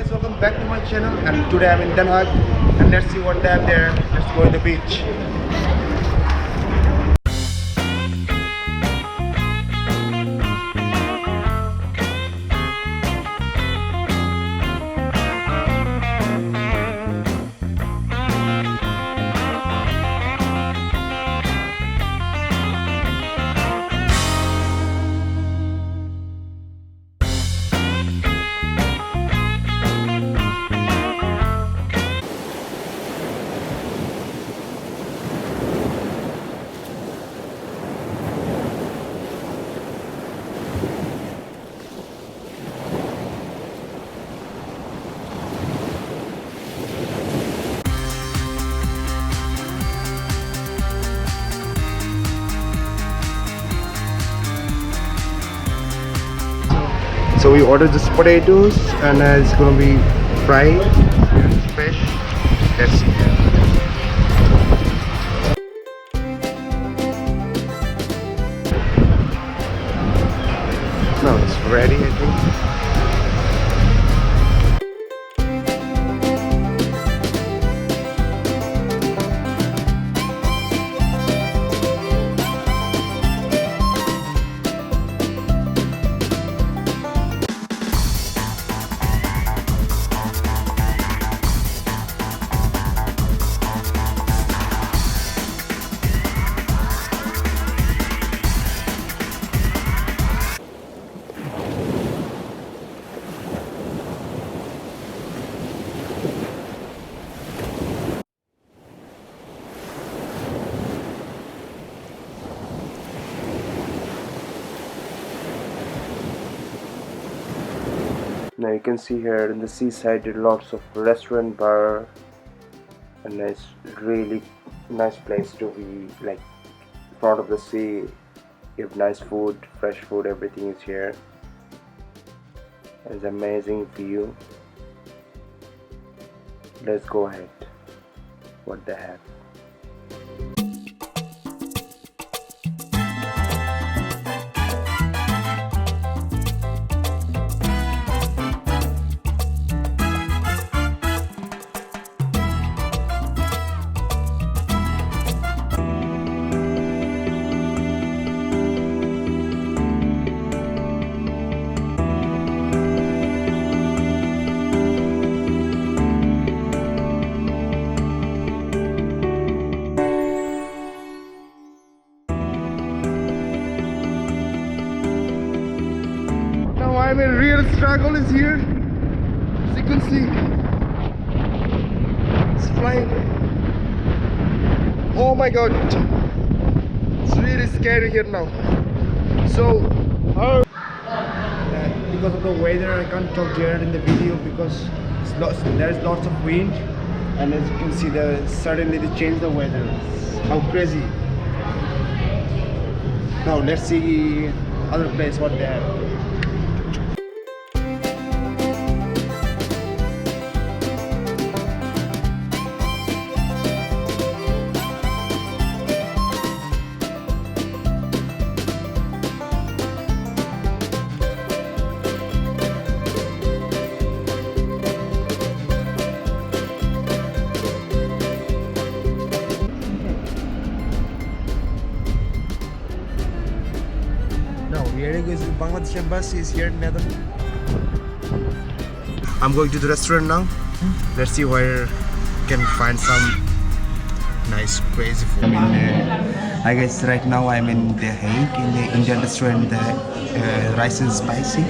guys, welcome back to my channel, and today I'm in Den Haag and let's see what they have there. Let's go to the beach. So we ordered just potatoes and it's gonna be fried fish. Let's see. No, it's ready, I think. Now you can see here in the seaside there are lots of restaurant, bar, and it's really nice place to be, like in front of the sea. You have nice food, fresh food, everything is here. It's amazing view. Let's go ahead. What they have. I mean, real struggle is here. As you can see, it's flying. Oh my god, it's really scary here now. So, because of the weather, I can't talk here in the video because there is lots of wind, and as you can see, suddenly they changed the weather. How crazy! Now let's see other place what they have. Bangladesh embassy is here in Netherlands. I'm going to the restaurant now. Let's see where can find some nice crazy food. I guess right now I'm in The Hague in the Indian restaurant. The rice is spicy.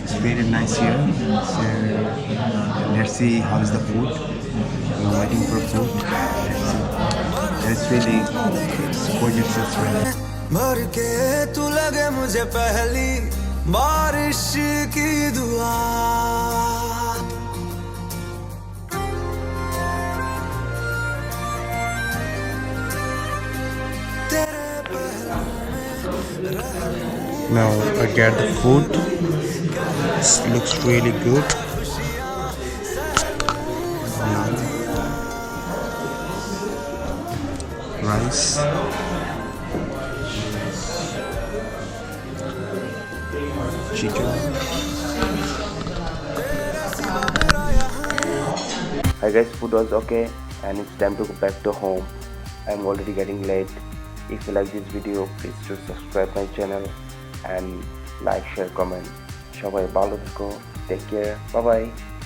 It's really nice here. So let's see how is the food. We're waiting for food. It's really gorgeous restaurant. भर के तू लगे मुझे पहली बारिश की दुआ Now I get the food. This looks really good. Rice. Chicken, Hi guys, food was okay and it's time to go back to home. I'm already getting late. If you like this video, please do subscribe my channel and like, share, comment. সবাই ভালো থেকো, take care, bye bye.